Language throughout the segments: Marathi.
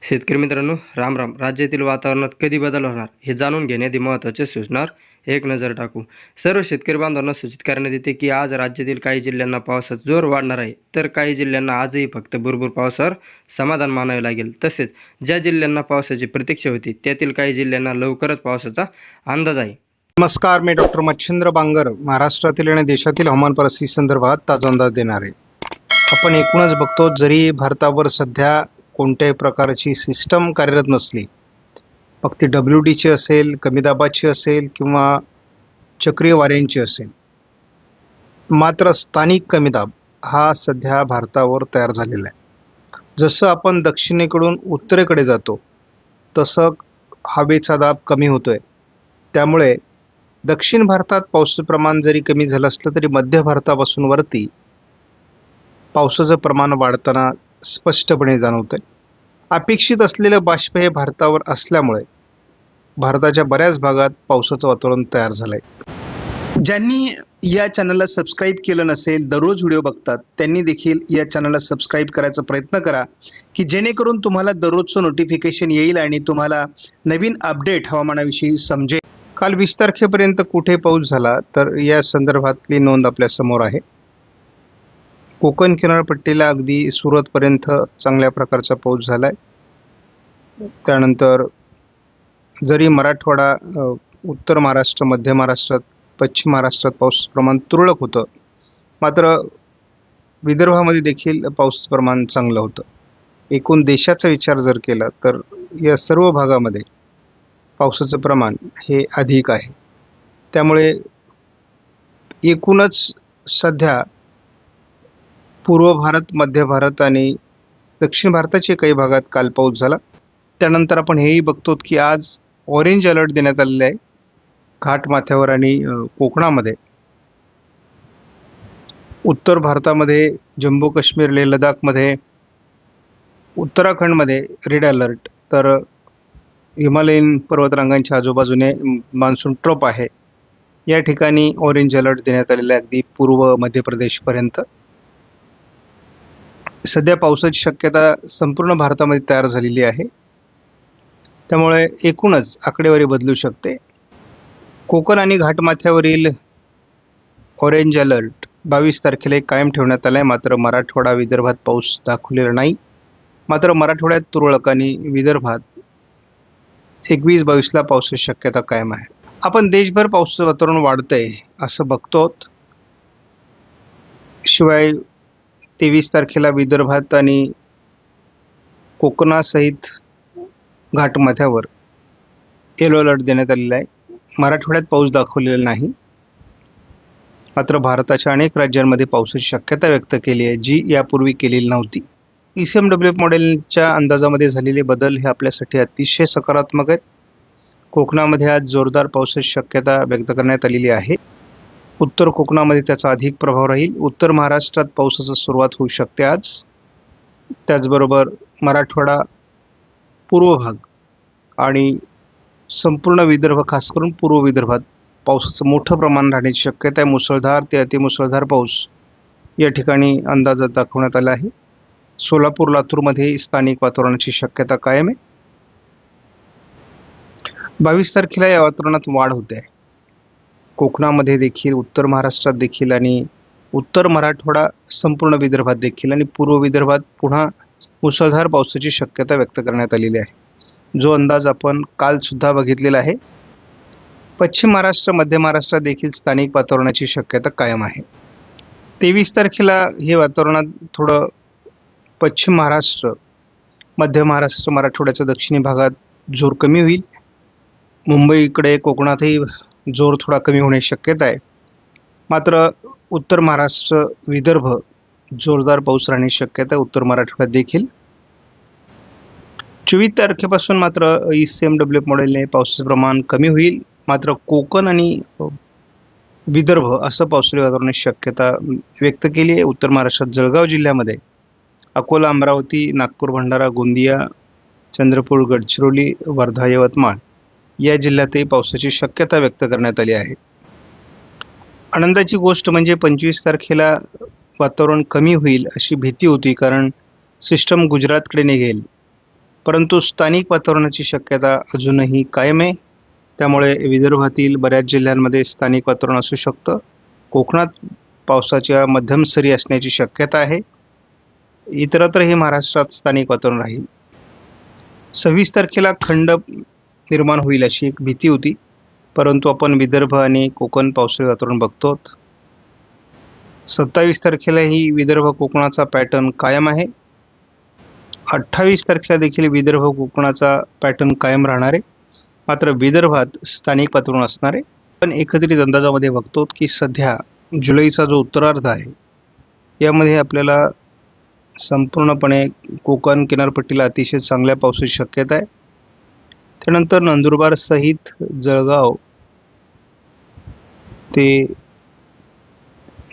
शेतकरी मित्रांनो, राम राम. राज्यातील वातावरणात कधी बदल होणार हे जाणून घेण्याआधी महत्त्वाच्या सूचनावर एक नजर टाकू. सर्व शेतकरी बांधवांना सूचित करण्यात येते की आज राज्यातील काही जिल्ह्यांना पावसाचा जोर वाढणार आहे, तर काही जिल्ह्यांना आजही फक्त भुरभुर पावसावर समाधान मानावे लागेल. तसेच ज्या जिल्ह्यांना पावसाची प्रतीक्षा होती त्यातील काही जिल्ह्यांना लवकरच पावसाचा अंदाज आहे. नमस्कार, मी डॉक्टर मच्छिंद्र बांगर महाराष्ट्रातील आणि देशातील हवामान परिस्थिती संदर्भात ताजा अंदाज देणार आहे. आपण एकूणच बघतो, जरी भारतावर सध्या कोणत्याही प्रकारची सिस्टम कार्यरत नसली, मग ती WDची असेल, कमी दाबाची असेल किंवा चक्रीय वाऱ्यांची असेल, मात्र स्थानिक कमी दाब हा सध्या भारतावर तयार झालेला आहे. जसं आपण दक्षिणेकडून उत्तरेकडे जातो तसं हवेचा दाब कमी होतोय. त्यामुळे दक्षिण भारतात पावसाचं प्रमाण जरी कमी झालं असलं तरी मध्य भारतापासून वरती पावसाचं प्रमाण वाढताना स्पष्टपणे जाणवतंय. अपेक्षित असलेलं बाष्प हे भारतावर असल्यामुळे भारताच्या बऱ्याच भागात पावसाचं वातावरण तयार झालंय. ज्यांनी या चॅनलला सबस्क्राईब केलं नसेल, दररोज व्हिडिओ बघतात, त्यांनी देखील या चॅनलला सबस्क्राईब करायचा प्रयत्न करा की जेणेकरून तुम्हाला दररोजचं नोटिफिकेशन येईल आणि तुम्हाला नवीन अपडेट हवामानाविषयी समजेल. काल 20 तारखेपर्यंत कुठे पाऊस झाला तर या संदर्भातली नोंद आपल्या समोर आहे. कोकण किनारपट्टीला अगदी सुरतपर्यंत चांगल्या प्रकारचा पाऊस झालाय. त्यानंतर जरी मराठवाडा, उत्तर महाराष्ट्र, मध्य महाराष्ट्रात, पश्चिम महाराष्ट्रात पाऊस प्रमाण तुरळक होतं, मात्र विदर्भामध्ये देखील पाऊस प्रमाण चांगलं होतं. एकूण देशाचा विचार जर केला तर या सर्व भागामध्ये पावसाचं प्रमाण हे अधिक आहे. त्यामुळे एकूणच सध्या पूर्व भारत, मध्य भारत आणि दक्षिण भारताच्या काही भागात काल पाऊस झाला. त्यानंतर आपण हेही बघतो की आज ऑरेंज अलर्ट देण्यात आलेला आहे घाटमाथ्यावर आणि कोकणामध्ये. उत्तर भारतामध्ये जम्मू काश्मीर, लेह लडाखमध्ये, उत्तराखंडमध्ये रेड अलर्ट, तर हिमालयीन पर्वतरांगांच्या आजूबाजूने मान्सून ट्रप आहे, या ठिकाणी ऑरेंज अलर्ट देण्यात आलेला आहे अगदी पूर्व मध्य प्रदेशपर्यंत. सध्या पावसाची शक्यता संपूर्ण भारतामध्ये तयार झालेली आहे. त्यामुळे एकूणच आकडेवारी बदलू शकते. कोकण आणि घाटमाथ्यावरील ऑरेंज अलर्ट 22 तारखेला कायम ठेवण्यात आला आहे. मात्र मराठवाडा, विदर्भात पाऊस दाखवलेला नाही. मात्र मराठवाड्यात तुरळक आणि विदर्भात 21-22ला पावसाची शक्यता कायम आहे. आपण देशभर पावसाचं वातावरण वाढतंय असं बघतो. शिवाय 23 तारखेला विदर्भात आणि कोकणासहित घाटमाथ्यावर येलो अलर्ट देण्यात आलेला आहे. मराठवाड्यात पाऊस दाखवलेला नाही. मात्र भारताच्या अनेक राज्यांमध्ये पावसाची शक्यता व्यक्त केली आहे, जी यापूर्वी केलेली नव्हती. ECMWF मॉडेलच्या अंदाजामध्ये झालेले बदल हे आपल्यासाठी अतिशय सकारात्मक आहेत. कोकणामध्ये आज जोरदार पावसाची शक्यता व्यक्त करण्यात आलेली आहे. उत्तर कोकणामध्ये त्याचा अधिक प्रभाव राहील. उत्तर महाराष्ट्रात पावसाची सुरुवात होऊ शकते आज. त्याचबरोबर मराठवाडा, पूर्व भाग आणि संपूर्ण विदर्भ, खास करून पूर्व विदर्भात पावसाचं मोठं प्रमाण राहण्याची शक्यता आहे. मुसळधार ते अतिमुसळधार पाऊस या ठिकाणी अंदाजात दाखवण्यात आला आहे. सोलापूर, लातूरमध्ये स्थानिक वातावरणाची शक्यता कायम आहे. 22 तारखेला या वातावरणात वाढ होते आहे. कोकणामध्ये देखील, उत्तर महाराष्ट्रात देखील आणि उत्तर मराठवाडा, संपूर्ण विदर्भात देखील आणि पूर्व विदर्भात पुन्हा मुसळधार पावसाची शक्यता व्यक्त करण्यात आलेली आहे, जो अंदाज आपण काल सुद्धा बघितलेला आहे. पश्चिम महाराष्ट्र, मध्य महाराष्ट्रात देखील स्थानिक वातावरणाची शक्यता कायम आहे. 23 तारखेला हे वातावरणात थोडं पश्चिम महाराष्ट्र, मध्य महाराष्ट्र, मराठवाड्याच्या दक्षिणी भागात जोर कमी होईल. मुंबईकडे, कोकणातही जोर थोडा कमी होण्याची शक्यता आहे. मात्र उत्तर महाराष्ट्र, विदर्भ जोरदार पाऊस राहण्याची शक्यता आहे. उत्तर मराठवाड्यात देखील 24 तारखेपासून मात्र ECMWF मॉडेलने पावसाचं प्रमाण कमी होईल. मात्र कोकण आणि विदर्भ असं पावसाळी वातावरणाची शक्यता व्यक्त केली आहे. उत्तर महाराष्ट्रात जळगाव जिल्ह्यामध्ये अकोला, अमरावती, नागपूर, भंडारा, गोंदिया, चंद्रपूर, गडचिरोली, वर्धा, यवतमाळ या जिल्ह्यातही पावसाची शक्यता व्यक्त करण्यात आली आहे. आनंदाची गोष्ट म्हणजे 25 तारखेला वातावरण कमी होईल अशी भीती होती, कारण सिस्टम गुजरातकडे निघेल. परंतु स्थानिक वातावरणाची शक्यता अजूनही कायम आहे. त्यामुळे विदर्भातील बऱ्याच जिल्ह्यांमध्ये स्थानिक वातावरण असू शकतं. कोकणात पावसाच्या मध्यम सरी असण्याची शक्यता आहे. इतरत्रही महाराष्ट्रात स्थानिक वातावरण राहील. 26 तारखेला खंड निर्माण होईल अशी एक भीती होती, परंतु आपण विदर्भ आणि कोकण पावसाळी वातावरण बघतो. 27 तारखेलाही विदर्भ कोकणाचा पॅटर्न कायम आहे. 28 तारखेला देखील विदर्भ कोकणाचा पॅटर्न कायम राहणार आहे. मात्र विदर्भात स्थानिक वातावरण असणार आहे. पण एकत्रित अंदाजामध्ये बघतो की सध्या जुलैचा जो उत्तरार्ध आहे यामध्ये आपल्याला संपूर्णपणे कोकण किनारपट्टीला अतिशय चांगल्या पावसाची शक्यता आहे. त्यानंतर नंदुरबार सहित जळगाव ते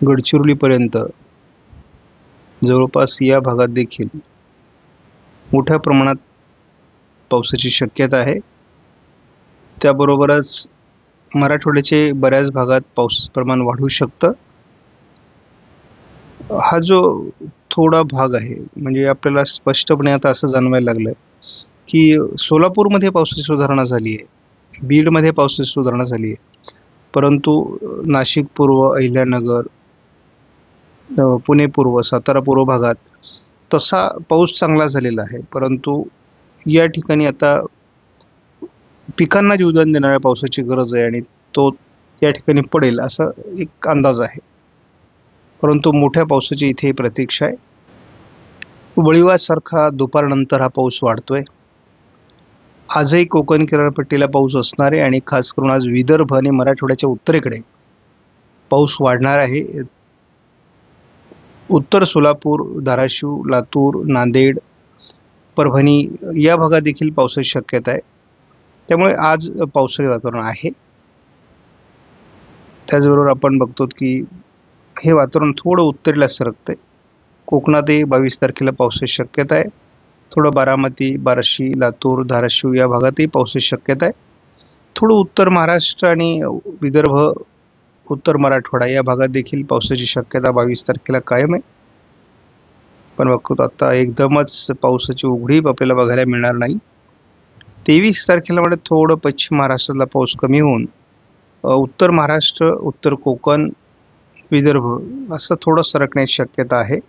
गडचिरोलीपर्यंत जवळपास या भागात देखील मोठ्या प्रमाणात पावसाची शक्यता आहे. त्याबरोबरच मराठवाड्याचे बऱ्याच भागात पाऊस प्रमाण वाढू शकतं. हा जो थोडा भाग आहे म्हणजे आपल्याला स्पष्टपणे आता असं जाणवायला लागलं की सोलापूरमध्ये पावसाची सुधारणा झाली आहे, बीडमध्ये पावसाची सुधारणा झाली आहे, परंतु नाशिक पूर्व, अहिल्यानगर, पुणे पूर्व, सातारा पूर्व भागात तसा पाऊस चांगला झालेला आहे. परंतु या ठिकाणी आता पिकांना जीवदान देणाऱ्या पावसाची गरज आहे आणि तो या ठिकाणी पडेल असा एक अंदाज आहे. परंतु मोठ्या पावसाची इथे प्रतीक्षा आहे. वळीवासारखा दुपारनंतर हा पाऊस वाढतोय. आजही कोकण किनारपट्टीला पाऊस असणार आहे आणि खास करून आज विदर्भ आणि मराठवाड्याच्या उत्तरेकडे पाऊस वाढणार आहे. उत्तर सोलापूर, धाराशिव, लातूर, नांदेड, परभणी या भागात देखील पावसाची शक्यता आहे. त्यामुळे आज पावसाळी वातावरण आहे. त्याचबरोबर आपण बघतो की हे वातावरण थोडं उत्तरेला सरकतंय. कोकणातही 22 तारखेला पावसाची शक्यता आहे. थोडं बारामती, बार्शी, लातूर, धाराशिव या भागातही पावसाची शक्यता आहे. थोडं उत्तर महाराष्ट्र आणि विदर्भ, उत्तर मराठवाडा या भागात देखील पावसाची शक्यता 22 तारखेला कायम आहे. पण बघतो आता एकदमच पावसाची उघडीप आपल्याला बघायला मिळणार नाही. 23 तारखेला म्हणजे थोडं पश्चिम महाराष्ट्रातला पाऊस कमी होऊन उत्तर महाराष्ट्र, उत्तर कोकण, विदर्भ असं थोडं सरकण्याची शक्यता आहे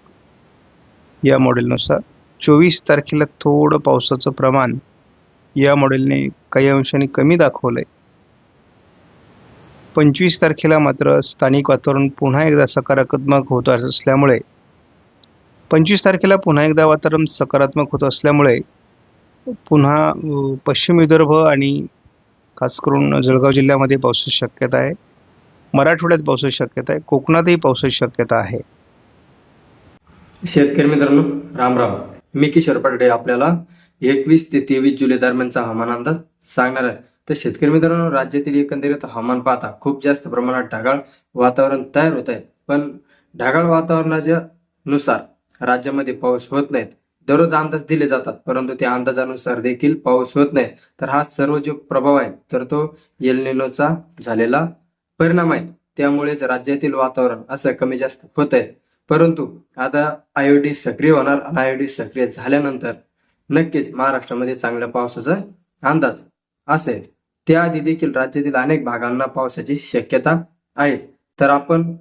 या मॉडेलनुसार. 24 तारखेला थोडं पावसाचं प्रमाण या मॉडेलने काही अंशाने कमी दाखवलं आहे. 25 तारखेला मात्र स्थानिक वातावरण पुन्हा एकदा सकारात्मक होत असल्यामुळे 25 तारखेला पुन्हा एकदा वातावरण सकारात्मक होत असल्यामुळे पुन्हा पश्चिम विदर्भ आणि खास करून जळगाव जिल्ह्यामध्ये पावसाची शक्यता आहे. मराठवाड्यात पावसाची शक्यता आहे. कोकणातही पावसाची शक्यता आहे. शेतकरी मित्रांनो, राम राम. मी किशोर पाटडे आपल्याला 21 ते 23 जुलै दरम्यानचा हवामान अंदाज सांगणार आहे. तर शेतकरी मित्रांनो, राज्यातील एकंदरीत हवामान पाहता खूप जास्त प्रमाणात ढगाळ वातावरण तयार होत आहे. पण ढगाळ वातावरणाच्या नुसार राज्यामध्ये पाऊस होत नाहीत. दररोज अंदाज दिले जातात, परंतु त्या अंदाजानुसार देखील पाऊस होत नाही. तर हा सर्व जो प्रभाव आहे तर तो एल निनोचा झालेला परिणाम आहे. त्यामुळेच राज्यातील वातावरण असं कमी जास्त होत आहे. परंतु आता आयोडी सक्रिय होणार आणि आयोडी सक्रिय झाल्यानंतर नक्कीच महाराष्ट्रामध्ये चांगल्या पावसाचा अंदाज असेल. त्याआधी देखील राज्यातील अनेक भागांना पावसाची शक्यता आहे. तर आपण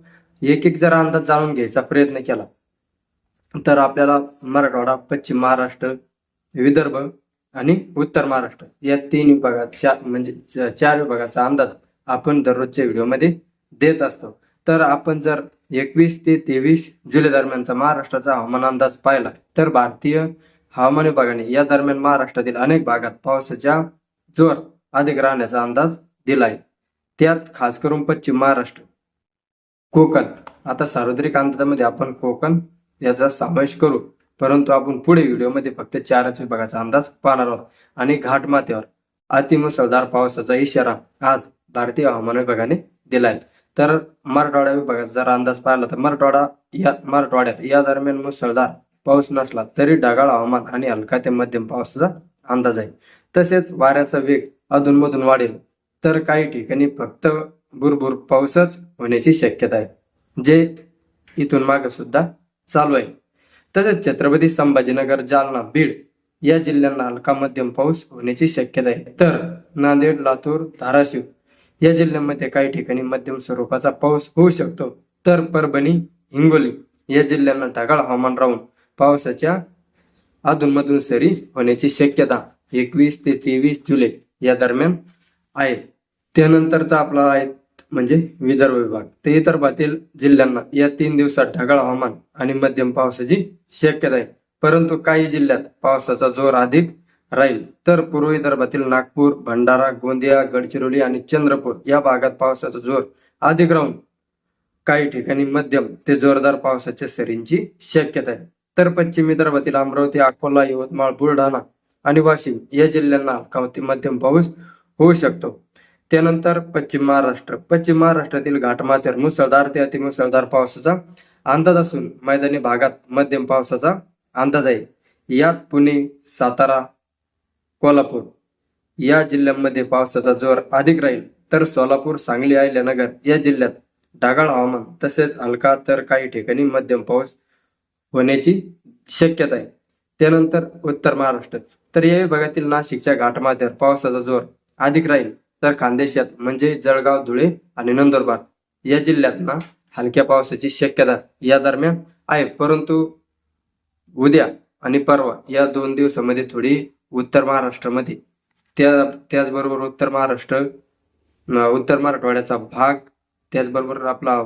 एक एक जरा अंदाज जाणून घ्यायचा प्रयत्न केला तर आपल्याला मराठवाडा, पश्चिम महाराष्ट्र, विदर्भ आणि उत्तर महाराष्ट्र या 3 विभागात म्हणजे 4 विभागाचा अंदाज आपण दररोजच्या व्हिडिओमध्ये देत असतो. तर आपण जर 21 ते 23 जुलै दरम्यानचा महाराष्ट्राचा हवामान अंदाज पाहिला तर भारतीय हवामान विभागाने या दरम्यान महाराष्ट्रातील अनेक भागात पावसाचा जोर अधिक राहण्याचा अंदाज दिला आहे. त्यात खास करून पश्चिम महाराष्ट्र, कोकण, आता सार्वत्रिक अंदाजामध्ये आपण कोकण याचा समावेश करू, परंतु आपण पुढे व्हिडिओमध्ये फक्त 4च विभागाचा अंदाज पाहणार आहोत. आणि घाटमाथ्यावर अतिमुसळधार पावसाचा इशारा आज भारतीय हवामान विभागाने दिलाय. तर मराठवाडा विभागाचा जर अंदाज पाहिला तर मराठवाड्यात या दरम्यान मुसळधार पाऊस नसला तरी ढगाळ हवामान आणि हलका ते मध्यम पावसाचा अंदाज आहे. तसेच वाऱ्याचा वेग अधूनमधून वाढेल, तर काही ठिकाणी फक्त भुरभुर पाऊसच होण्याची शक्यता आहे, जे इथून मागे सुद्धा चालू आहे. तसेच छत्रपती संभाजीनगर, जालना, बीड या जिल्ह्यांना हलका मध्यम पाऊस होण्याची शक्यता आहे. तर नांदेड, लातूर, धाराशिव या जिल्ह्यांमध्ये काही ठिकाणी मध्यम स्वरूपाचा पाऊस होऊ शकतो. तर परभणी, हिंगोली या जिल्ह्यांना ढगाळ हवामान राहून पावसाच्या अधूनमधून सरी होण्याची शक्यता 21 ते 23 जुलै या दरम्यान आहे. त्यानंतरचा आपला आहे म्हणजे विदर्भ विभाग. तर विदर्भातील जिल्ह्यांना या 3 दिवसात ढगाळ हवामान आणि मध्यम पावसाची शक्यता आहे. परंतु काही जिल्ह्यात पावसाचा जोर अधिक राहील. तर पूर्व विदर्भातील नागपूर, भंडारा, गोंदिया, गडचिरोली आणि चंद्रपूर या भागात पावसाचा जोर अधिक राहून काही ठिकाणी मध्यम ते जोरदार पावसाच्या सरींची शक्यता आहे. तर पश्चिम विदर्भातील अमरावती, अकोला, यवतमाळ, बुलढाणा आणि वाशिम या जिल्ह्यांना हलका ते मध्यम पाऊस होऊ शकतो. त्यानंतर पश्चिम महाराष्ट्रातील घाटमाथ्यावर मुसळधार ते अतिमुसळधार पावसाचा अंदाज असून मैदानी भागात मध्यम पावसाचा अंदाज आहे. यात पुणे, सातारा, कोल्हापूर या जिल्ह्यांमध्ये पावसाचा जोर अधिक राहील. तर सोलापूर, सांगली, अहिल्यानगर या जिल्ह्यात ढगाळ हवामान तसेच हलका तर काही ठिकाणी मध्यम पाऊस होण्याची शक्यता आहे. त्यानंतर उत्तर महाराष्ट्र, तर या विभागातील नाशिकच्या घाटमाथ्यावर पावसाचा जोर अधिक राहील. तर खानदेशात म्हणजे जळगाव, धुळे आणि नंदुरबार या जिल्ह्यांना हलक्या पावसाची शक्यता या दरम्यान आहे. परंतु उद्या आणि परवा या 2 दिवसामध्ये थोडी उत्तर महाराष्ट्रामध्ये त्याचबरोबर उत्तर मराठवाड्याचा भाग, त्याचबरोबर आपला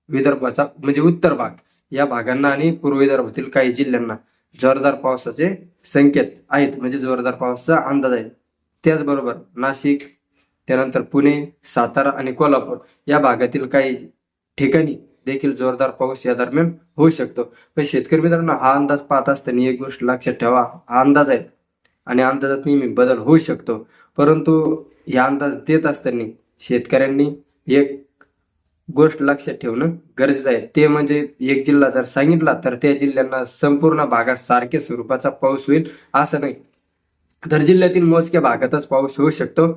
विदर्भाचा म्हणजे उत्तर भाग या भागांना आणि पूर्व विदर्भातील काही जिल्ह्यांना जोरदार पावसाचे संकेत आहेत, म्हणजे जोरदार पावसाचा अंदाज आहे. त्याचबरोबर नाशिक, त्यानंतर पुणे, सातारा आणि कोल्हापूर या भागातील काही ठिकाणी देखील जोरदार पाऊस या दरम्यान होऊ शकतो. पण शेतकरी मित्रांनो, हा अंदाज पाहत असताना एक गोष्ट लक्षात ठेवा, हा अंदाज आहे आणि अंदाजात नेहमी बदल होऊ शकतो. परंतु या अंदाज देत असताना शेतकऱ्यांनी एक गोष्ट लक्षात ठेवणं गरजेचं आहे. ते म्हणजे एक जिल्हा जर सांगितला तर त्या जिल्ह्यांना संपूर्ण भागात सारख्या स्वरूपाचा पाऊस होईल असं नाही. तर जिल्ह्यातील मोजक्या भागातच पाऊस होऊ शकतो.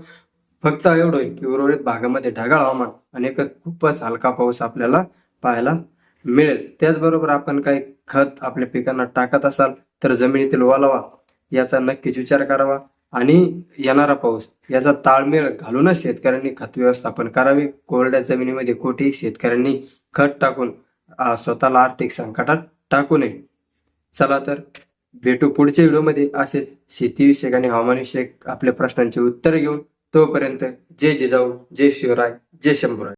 फक्त एवढं होईल की उर्वरित भागामध्ये ढगाळ हवामान आणि खूपच हलका पाऊस आपल्याला पाहायला मिळेल. त्याचबरोबर आपण काही खत आपल्या पिकांना टाकत असाल तर जमिनीतील ओलावा याचा नक्कीच विचार करावा आणि येणारा पाऊस याचा ताळमेळ घालूनच शेतकऱ्यांनी खत व्यवस्थापन करावे. कोरड्या जमिनीमध्ये कोठेही शेतकऱ्यांनी खत टाकून स्वतःला आर्थिक संकटात टाकू नये. चला तर भेटू पुढच्या व्हिडिओमध्ये असेच शेतीविषयक आणि हवामानविषयक आपल्या प्रश्नांची उत्तरे घेऊन. तोपर्यंत जय जिजाऊ, जय शिवराय, जय शंभूराय.